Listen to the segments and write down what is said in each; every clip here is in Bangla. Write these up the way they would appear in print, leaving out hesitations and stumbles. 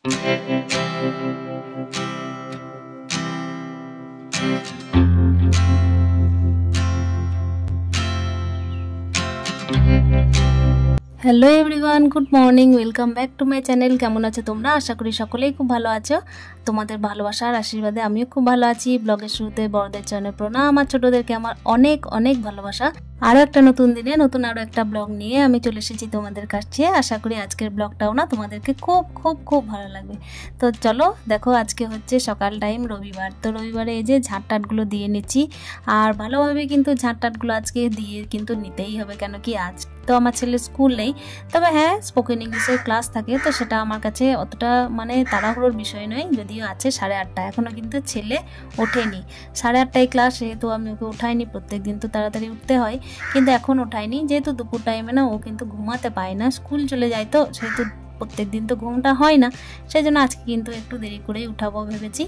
Hello everyone, good morning, welcome back to my channel. কেমন আছো তোমরা? আশা করি সকলেই খুব ভালো আছো। তোমাদের ভালোবাসার আশীর্বাদে আমিও খুব ভালো আছি। ব্লগের শুরুতে বড়দের চরণে প্রণাম, আর ছোটদেরকে আমার অনেক অনেক ভালোবাসা। আরও একটা নতুন দিনে নতুন আরও একটা ব্লগ নিয়ে আমি চলে এসেছি তোমাদের কাছে। আশা করি আজকের ব্লগটাও না তোমাদেরকে খুব খুব খুব ভালো লাগবে। তো চলো দেখো, আজকে হচ্ছে সকাল টাইম, রবিবার। তো রবিবারে এই যে ঝাঁটটাটগুলো দিয়ে নিচ্ছি, আর ভালোভাবে কিন্তু ঝাঁটটাটগুলো আজকে দিয়ে কিন্তু নিতেই হবে, কেন কি আজ তো আমার ছেলের স্কুল নেই। তবে হ্যাঁ, স্পোকেন ইংলিশের ক্লাস থাকে, তো সেটা আমার কাছে অতটা মানে তাড়াহুড়োর বিষয় নয়। যদিও আছে 8:30, এখনও কিন্তু ছেলে ওঠেনি। 8:30টায় ক্লাস, যেহেতু আমি ওকে উঠাইনি, প্রত্যেক দিন তো তাড়াতাড়ি উঠতে হয়, কিন্তু এখন ওঠাইনি। যেহেতু দুপুর টাইমে না ও কিন্তু ঘুমাতে পায় না, স্কুল চলে যায়, তো সেহেতু প্রত্যেক দিন তো ঘুমটা হয় না, সেই জন্য আজকে কিন্তু একটু দেরি করেই উঠাবো ভেবেছি।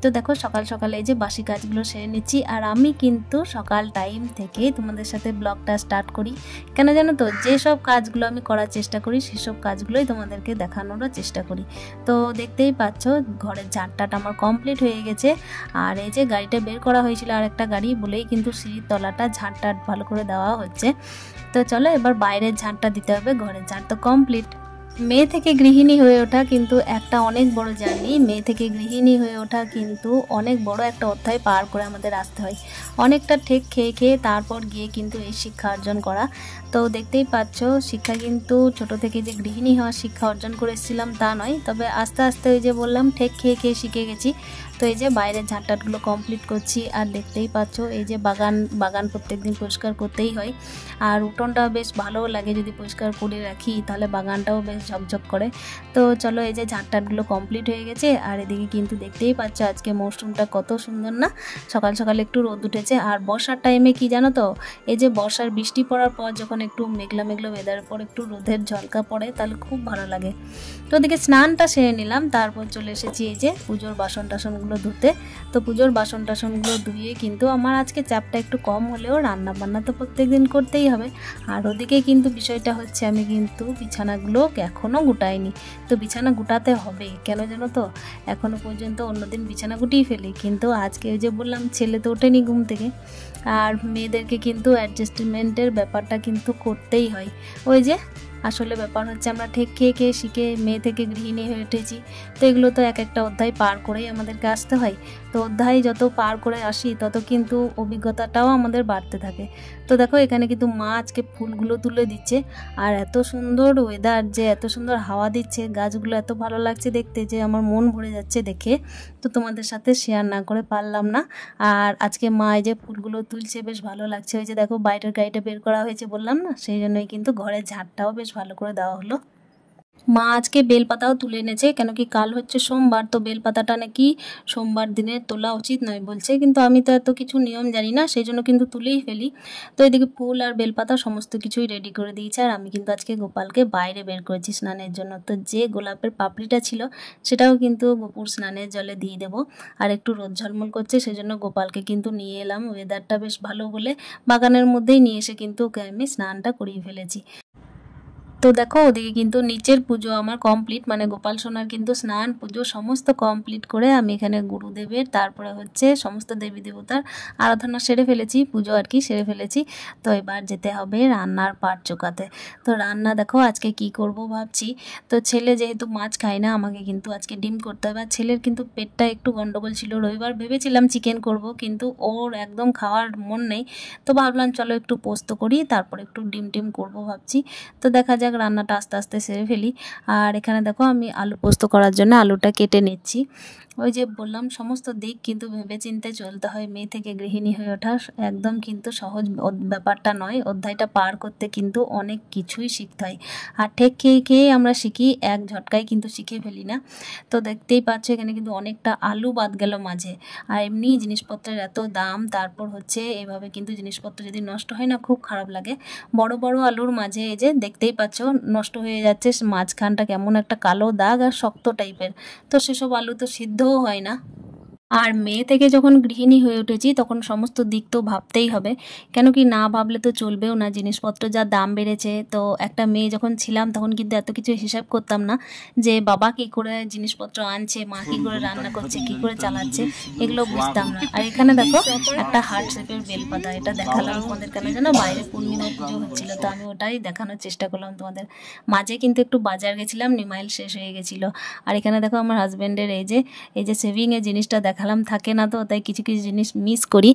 তো দেখো, সকাল সকালে এই যে বাসি কাজগুলো সেরে নিচ্ছি, আর আমি কিন্তু সকাল টাইম থেকে তোমাদের সাথে ব্লগটা স্টার্ট করি। কেন জানো তো, যেসব কাজগুলো আমি করার চেষ্টা করি সেসব কাজগুলোই তোমাদেরকে দেখানোরও চেষ্টা করি। তো দেখতেই পাচ্ছ, ঘরের ঝাঁটটাট আমার কমপ্লিট হয়ে গেছে। আর এই যে গাড়িটা বের করা হয়েছিল, আর একটা গাড়ি বলেই কিন্তু সিঁড়ির তলাটা ঝাঁটটাট ভালো করে দেওয়া হচ্ছে। তো চলো এবার বাইরের ঝাঁটটা দিতে হবে, ঘরের ঝাঁট তো কমপ্লিট। মেয়ে থেকে গৃহিণী হয়ে ওঠা কিন্তু একটা অনেক বড় জার্নি। মেয়ে থেকে গৃহিণী হয়ে ওঠা কিন্তু অনেক বড় একটা অধ্যায় পার করে আমাদের আসতে হয়। অনেকটা ঠেক খেয়ে খেয়ে তারপর গিয়ে কিন্তু এই শিক্ষা অর্জন করা। তো দেখতেই পাচ্ছ, শিক্ষা কিন্তু ছোট থেকে যে গৃহিণী হওয়ার শিক্ষা অর্জন করে এসেছিলাম তা নয়, তবে আস্তে আস্তে ওই যে বললাম, ঠেক খেয়ে খেয়ে শিখে গেছি। তো এই যে বাইরের ঝাঁটটাটগুলো কমপ্লিট করছি, আর দেখতেই পাচ্ছ এই যে বাগান প্রত্যেকদিন পরিষ্কার করতেই হয়। আর উঠোনটা বেশ ভালোও লাগে, যদি পরিষ্কার করে রাখি তাহলে বাগানটাও বেশ ঝকঝক করে। তো চলো, এই যে ঝাঁটটাটগুলো কমপ্লিট হয়ে গেছে, আর এদিকে কিন্তু দেখতেই পাচ্ছ আজকে মৌসুমটা কত সুন্দর না। সকাল সকাল একটু রোদ উঠেছে, আর বর্ষার টাইমে কি জানো তো, এই যে বর্ষার বৃষ্টি পড়ার পর যখন একটু মেঘলা মেঘলা ওয়েদারের পর একটু রোদের ঝলকা পড়ে, তাহলে খুব ভালো লাগে। তো ওদিকে স্নানটা সেরে নিলাম, তারপর চলে এসেছি এই যে পুজোর বাসন টাসনগুলো ধুতে। তো পুজোর বাসন টাসনগুলো ধুয়ে কিন্তু আমার আজকে চাপটা একটু কম হলেও রান্না বান্না তো প্রত্যেক দিন করতেই হবে। আর ওদিকে কিন্তু বিষয়টা হচ্ছে, আমি কিন্তু বিছানাগুলো এখনও গুটাইনি। তো বিছানা গুটাতে হবে, কেন জানো তো, এখনও পর্যন্ত অন্যদিন বিছানা গুটিয়ে ফেলি, কিন্তু আজকে ওই যে বললাম, ছেলে তো ওঠেনি ঘুম থেকে। আর মেয়েদেরকে কিন্তু অ্যাডজাস্টমেন্টের ব্যাপারটা কিন্তু করতেই হয়। ওই যে আসলে ব্যাপার হচ্ছে, আমরা ঠেক খেয়ে খেয়ে শিখে মেয়ে থেকে গৃহিণী হয়ে উঠেছি। তো এগুলো তো এক একটা অধ্যায় পার করেই আমাদেরকে আসতে হয়। তো অধ্যায় যত পার করে আসি, তত কিন্তু অভিজ্ঞতাটাও আমাদের বাড়তে থাকে। তো দেখো, এখানে কিন্তু মা আজকে ফুলগুলো তুলে দিচ্ছে, আর এত সুন্দর ওয়েদার, যে এত সুন্দর হাওয়া দিচ্ছে, গাছগুলো এত ভালো লাগছে দেখতে, যে আমার মন ভরে যাচ্ছে দেখে। তো তোমাদের সাথে শেয়ার না করে পারলাম না। আর আজকে মা এই যে ফুলগুলো তুলছে, বেশ ভালো লাগছে। ওই যে দেখো, বাইরের গাড়িটা বের করা হয়েছে বললাম না, সেই জন্যই কিন্তু ঘরের ঝাড়টাও বেশ ভালো করে দেওয়া হলো। মা আজকে বেলপাতাও তুলে এনেছে, কেন কি কাল হচ্ছে সোমবার, তো বেলপাতাটা নাকি সোমবার দিনে তোলা উচিত নয় বলছে, কিন্তু আমি তো এত কিছু নিয়ম জানি না, সেই জন্য কিন্তু তুলেই ফেলি। তো এদিকে ফুল আর বেলপাতা সমস্ত কিছুই রেডি করে দিয়েছে, আর আমি কিন্তু আজকে গোপালকে বাইরে বের করেছি স্নানের জন্য। তো যে গোলাপের পাপড়িটা ছিল, সেটাও কিন্তু গোপুর স্নানের জলে দিয়ে দেবো। আর একটু রোদ ঝলমল করছে, সেজন্য গোপালকে কিন্তু নিয়ে এলাম, ওয়েদারটা বেশ ভালো বলে বাগানের মধ্যেই নিয়ে এসে কিন্তু ওকে আমি স্নানটা করিয়ে ফেলেছি। তো দেখো, ওদিকে কিন্তু নিচের পুজো আমার কমপ্লিট, মানে গোপাল সোনার কিন্তু স্নান পুজো সমস্ত কমপ্লিট করে আমি এখানে গুরুদেবের, তারপরে হচ্ছে সমস্ত দেবী দেবতার আরাধনা সেরে ফেলেছি, পুজো আর কি সেরে ফেলেছি। তো এবার যেতে হবে রান্নার পাট চোকাতে। তো রান্না দেখো আজকে কি করব ভাবছি। তো ছেলে যেহেতু মাছ খায় না, আমাকে কিন্তু আজকে ডিম করতে হবে। আর ছেলের কিন্তু পেটটা একটু গন্ডগোল ছিল, রবিবার ভেবেছিলাম চিকেন করব, কিন্তু ওর একদম খাওয়ার মন নেই। তো ভাবলাম চলো একটু পোস্ত করি, তারপর একটু ডিম টিম করবো ভাবছি। তো দেখা যাক, রান্নাটা আস্তে আস্তে সেরে ফেলি। আর এখানে দেখো, আমি আলু পোস্ত করার জন্য আলুটা কেটে নিচ্ছি। ওই যে বললাম, সমস্ত দিক কিন্তু ভেবে চিন্তে চলতে হয়। মেয়ে থেকে গৃহিণী হয়ে ওঠা একদম কিন্তু সহজ ব্যাপারটা নয়, অধ্যায়টা পার করতে কিন্তু অনেক কিছুই শিখতে হয়। আর ঠেক খেয়ে খেয়ে আমরা শিখি, এক ঝটকায় কিন্তু শিখে ফেলি না। তো দেখতেই পাচ্ছ, এখানে কিন্তু অনেকটা আলু বাদ গেল মাঝে। আর এমনি জিনিসপত্রের এত দাম, তারপর হচ্ছে এভাবে কিন্তু জিনিসপত্র যদি নষ্ট হয় না, খুব খারাপ লাগে। বড় বড় আলুর মাঝে এই যে দেখতেই পাচ্ছ নষ্ট হয়ে যাচ্ছে, মাঝখানটা কেমন একটা কালো দাগ আর শক্ত টাইপের। তো সেসব আলু তো সিদ্ধও হয় না। আর মেয়ে থেকে যখন গৃহিণী হয়ে উঠেছি তখন সমস্ত দিক তো ভাবতেই হবে, কেন কি না ভাবলে তো চলবেও না। জিনিসপত্র যা দাম বেড়েছে, তো একটা মেয়ে যখন ছিলাম তখন কিন্তু এত কিছু হিসাব করতাম না যে বাবা কী করে জিনিসপত্র আনছে, মা কী করে রান্না করছে, কী করে চালাচ্ছে, এগুলো বুঝতাম না। আর এখানে দেখো একটা হার্ট শেপের বেলপাতা, এটা দেখালাম তোমাদের কেন যেন বাইরে পূর্ণিমা পুজো হচ্ছিলো, তো আমি ওটাই দেখানোর চেষ্টা করলাম তোমাদের মাঝে। কিন্তু একটু বাজার গেছিলাম, নিমাইল শেষ হয়ে গেছিলো। আর এখানে দেখো আমার হাজব্যান্ডের এই যে সেভিংয়ের জিনিসটা দেখালাম, থাকে না তো, তাই কিছু কিছু জিনিস মিস করি।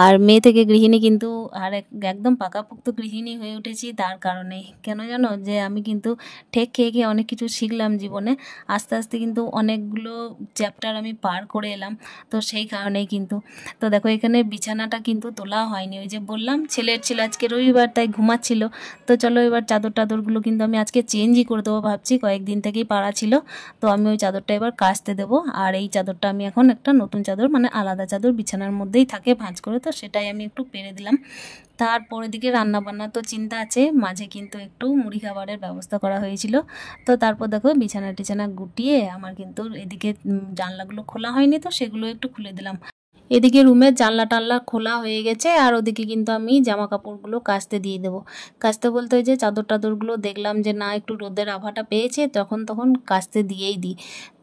আর মেয়ে থেকে গৃহিণী কিন্তু আর একদম পাকাপোক্ত গৃহিণী হয়ে উঠেছি তার কারণেই। কেন জানো, যে আমি কিন্তু ঠেক খেয়ে খেয়ে অনেক কিছু শিখলাম জীবনে, আস্তে আস্তে কিন্তু অনেকগুলো চ্যাপ্টার আমি পার করে এলাম, তো সেই কারণেই কিন্তু। তো দেখো এখানে বিছানাটা কিন্তু তোলা হয়নি, ওই যে বললাম ছেলের ছিল আজকে রবিবার তাই ঘুমাচ্ছিল। তো চলো এবার চাদর টাদরগুলো কিন্তু আমি আজকে চেঞ্জই করে দেবো ভাবছি, কয়েকদিন থেকেই পাড়া ছিল, তো আমি ওই চাদরটা এবার কাচতে দেবো। আর এই চাদরটা আমি এখন একটা নতুন চাদর, মানে আলাদা চাদর বিছানার মধ্যেই থাকে ভাঁজ করে, তো সেটাই আমি একটু পেরে দিলাম। তারপরে দিকে রান্নাবান্না তো চিন্তা আছে, মাঝে কিন্তু একটু মুড়ি খাবারের ব্যবস্থা করা হয়েছিল। তো তারপর দেখো বিছানা টিছানা গুটিয়ে আমার কিন্তু এদিকে জানলাগুলো খোলা হয়নি, তো সেগুলো একটু খুলে দিলাম। এদিকে রুমের জানলা টানলা খোলা হয়ে গেছে, আর ওদিকে কিন্তু আমি জামা কাপড়গুলো কাচতে দিয়ে দেবো। কাচতে বলতে ওই যে চাদর টাদরগুলো দেখলাম যে না একটু রোদের আভাটা পেয়েছে, তখন কাচতে দিয়েই দিই।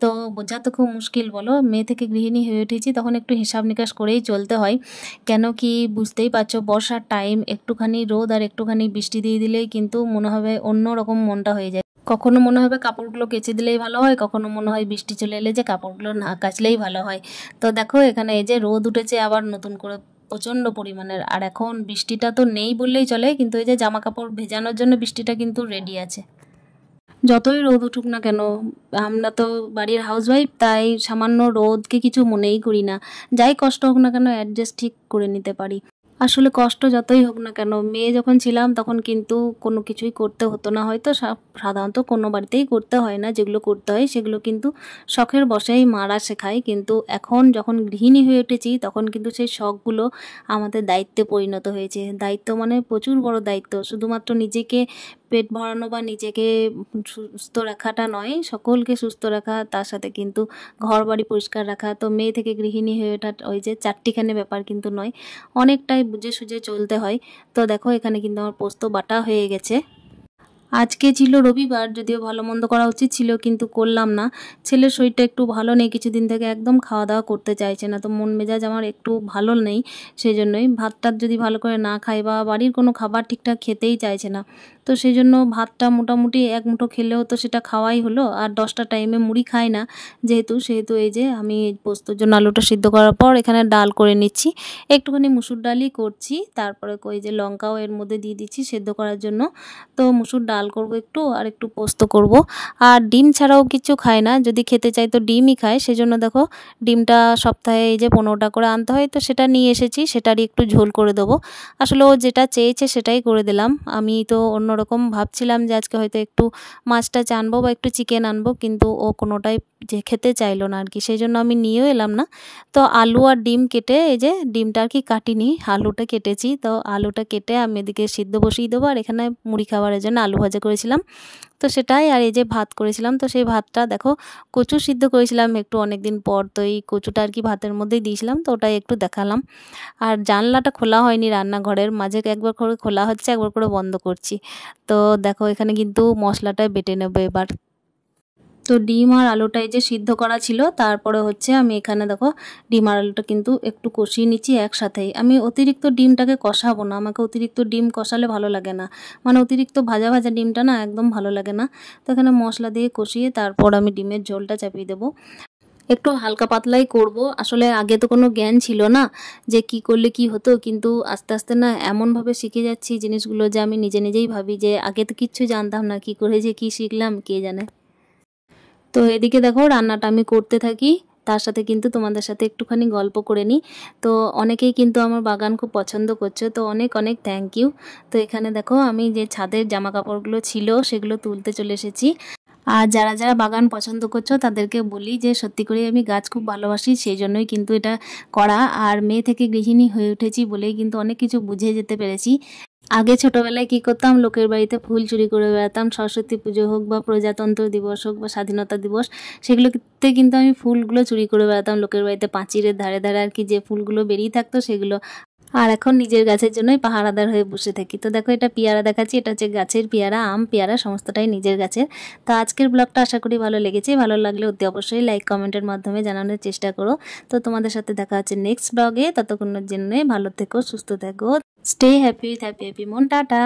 তো বোঝা তো খুব মুশকিল বলো, মেয়ে থেকে গৃহিণী হয়ে উঠেছি তখন একটু হিসাব নিকাশ করেই চলতে হয়। কেন কি বুঝতেই পারছো, বর্ষার টাইম, একটুখানি রোদ আর একটুখানি বৃষ্টি দিয়ে দিলেই কিন্তু মনে হবে অন্য রকম মনটা হয়ে যায়। কখনো মনে হবে কাপড়গুলো কেচে দিলেই ভালো হয়, কখনো মনে হয় বৃষ্টি চলে এলে যে কাপড়গুলো না কাচলেই ভালো হয়। তো দেখো এখানে এই যে রোদ উঠেছে আবার নতুন করে প্রচণ্ড পরিমাণের, আর এখন বৃষ্টিটা তো নেই বললেই চলে, কিন্তু এই যে জামা কাপড় ভেজানোর জন্য বৃষ্টিটা কিন্তু রেডি আছে। যতই রোদ উঠুক না কেন, আমরা তো বাড়ির হাউসওয়াইফ, তাই সামান্য রোদকে কিছু মনেই করি না। যাই কষ্ট হোক না কেন অ্যাডজাস্ট ঠিক করে নিতে পারি। আসলে কষ্ট যতই হোক না কেন, মেয়ে যখন ছিলাম তখন কিন্তু কোনো কিছুই করতে হতো না, হয়তো সাধারণত কোনো বাড়িতেই করতে হয় না, যেগুলো করতে হয় সেগুলো কিন্তু শখের বশেই মারা শেখায়। কিন্তু এখন যখন গৃহিণী হয়ে উঠেছি তখন কিন্তু সেই শখগুলো আমাদের দায়িত্বে পরিণত হয়েছে। দায়িত্ব মানে প্রচুর বড় দায়িত্ব, শুধুমাত্র নিজেকে পেট ভরানো বা নিজেকে সুস্থ রাখাটা নয়, সকলকে সুস্থ রাখা, তার সাথে কিন্তু ঘর বাড়ি পরিষ্কার রাখা। তো মেয়ে থেকে গৃহিণী হয়ে ওঠা ওই যে চারটিখানি ব্যাপার কিন্তু নয়, অনেকটাই বুঝে সুঝে চলতে হয়। তো দেখো এখানে কিন্তু আমার পোস্ত বাটা হয়ে গেছে। আজকে ছিল রবিবার, যদিও ভালো মন্দ করা উচিত ছিল কিন্তু করলাম না। ছেলের শরীরটা একটু ভালো নেই, কিছুদিন থেকে একদম খাওয়া দাওয়া করতে চাইছে না, তো মন মেজাজ আমার একটু ভালো নেই। সেই জন্যই ভাতটা যদি ভালো করে না খাই বা বাড়ির কোনো খাবার ঠিকঠাক খেতেই চাইছে না, তো সেই জন্য ভাতটা মোটামুটি এক মুঠো খেলেও তো সেটা খাওয়াই হলো। আর 10টা টাইমে মুড়ি খাই না সেহেতু এই যে আমি পোস্তর জন্য আলুটা সিদ্ধ করার পর এখানে ডাল করে নিচ্ছি, একটুখানি মুসুর ডালই করছি, তারপরে ওই যে লঙ্কাও এর মধ্যে দিয়ে দিচ্ছি সেদ্ধ করার জন্য। তো মুসুর ডাল করব একটু, আর একটু পোস্ত করব। আর ডিম ছাড়াও কিছু খায় না, যদি খেতে চাই তো ডিমই খায়, সেজন্য দেখো ডিমটা সপ্তাহে এই যে 15টা করে আনতে হয়, তো সেটা নিয়ে এসেছি, সেটারই একটু ঝোল করে দেবো। আসলে ও যেটা চেয়েছে সেটাই করে দিলাম। আমি তো অন্যরকম ভাবছিলাম যে আজকে হয়তো একটু মাছটা আনবো বা একটু চিকেন আনবো, কিন্তু ও কোনোটাই যে খেতে চাইলো না আর কি, সেই জন্য আমি নিয়েও এলাম না। তো আলু আর ডিম কেটে, এই যে ডিমটা আর কি কাটিনি, আলুটা কেটেছি, তো আলুটা কেটে আমি এদিকে সিদ্ধ বসিয়ে দেবো। আর এখানে মুড়ি খাবারের জন্য আলু ভাজা করেছিলাম, তো সেটাই। আর এই যে ভাত করেছিলাম, তো সেই ভাতটা দেখো কচু সিদ্ধ করেছিলাম একটু অনেক দিন পর, তো এই কচুটা আর কি ভাতের মধ্যেই দিয়েছিলাম, তো ওটাই একটু দেখালাম। আর জানলাটা খোলা হয়নি রান্নাঘরের, মাঝে একবার করে খোলা হচ্ছে, একবার করে বন্ধ করছি। তো দেখো এখানে কিন্তু মশলাটা বেটে নেবো এবার। তো ডিম আর আলুটা এই যে সিদ্ধ করা ছিল, তারপরে হচ্ছে আমি এখানে দেখো ডিম আর আলুটা কিন্তু একটু কষিয়ে নিচ্ছি একসাথেই। আমি অতিরিক্ত ডিমটাকে কষাবো না, আমাকে অতিরিক্ত ডিম কষালে ভালো লাগে না, মানে অতিরিক্ত ভাজা ভাজা ডিমটা না একদম ভালো লাগে না। তো এখানে মশলা দিয়ে কষিয়ে তারপর আমি ডিমের ঝোলটা চাপিয়ে দেবো। একটু হালকা পাতলাই করব, আসলে আগে তো কোনো জ্ঞান ছিল না যে কি করলে কি হতো, কিন্তু আস্তে আস্তে না এমনভাবে শিখে যাচ্ছি জিনিসগুলো যে আমি নিজে নিজেই ভাবি যে আগে তো কিচ্ছু জানতাম না, কি করে যে কি শিখলাম কে জানে। তো এদিকে দেখো রান্নাটা আমি করতে থাকি, তার সাথে কিন্তু তোমাদের সাথে একটুখানি গল্প করে নিই। তো অনেকেই কিন্তু আমার বাগান খুব পছন্দ করছে, তো অনেক অনেক থ্যাংক ইউ। তো এখানে দেখো আমি যে ছাদের জামা কাপড়গুলো ছিল সেগুলো তুলতে চলে এসেছি। আর যারা যারা বাগান পছন্দ করছো তাদেরকে বলি যে সত্যি করে আমি গাছ খুব ভালোবাসি, সেই জন্যই কিন্তু এটা করা। আর মেয়ে থেকে গৃহিণী হয়ে উঠেছি বলেই কিন্তু অনেক কিছু বুঝে যেতে পেরেছি। আগে ছোটবেলায় কি করতাম, লোকের বাড়িতে ফুল চুরি করে বেড়াতাম। সরস্বতী পুজো হোক বা প্রজাতন্ত্র দিবস হোক বা স্বাধীনতা দিবস, সেগুলোতে কিন্তু আমি ফুলগুলো চুরি করে বেড়াতাম লোকের বাড়িতে, পাঁচিরের ধারে ধারে আর কি, যে ফুলগুলো বেরিয়ে থাকতো সেগুলো। আর এখন নিজের গাছের জন্যই পাহারাদার হয়ে বসে থাকি। তো দেখো এটা পেয়ারা দেখাচ্ছি, এটা হচ্ছে গাছের পেয়ারা, আম পেয়ারা সমস্তটাই নিজের গাছের। তো আজকের ব্লগটা আশা করি ভালো লেগেছে। ভালো লাগলে অতি অবশ্যই লাইক কমেন্টের মাধ্যমে জানানোর চেষ্টা করো। তো তোমাদের সাথে দেখা হচ্ছে নেক্সট ব্লগে। ততক্ষণের জন্য ভালো থেকো, সুস্থ থেকো, stay happy with happy happy মন। টাটা।